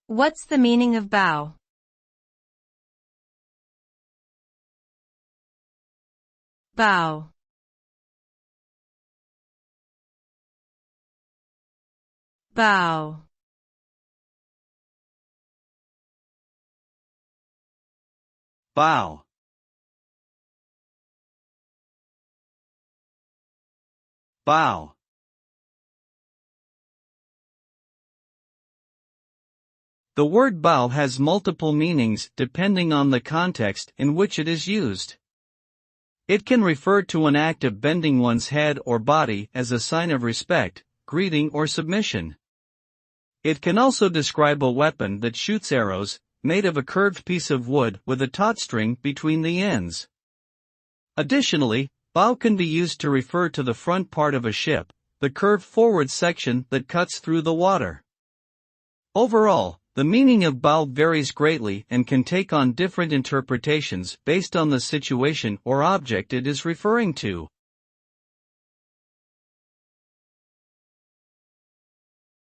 What's the meaning of bow? Bow. Bow. Bow. Bow. The word bow has multiple meanings depending on the context in which it is used. It can refer to an act of bending one's head or body as a sign of respect, greeting, or submission. It can also describe a weapon that shoots arrows, made of a curved piece of wood with a taut string between the ends. Additionally, bow can be used to refer to the front part of a ship, the curved forward section that cuts through the water. Overall, the meaning of bow varies greatly and can take on different interpretations based on the situation or object it is referring to.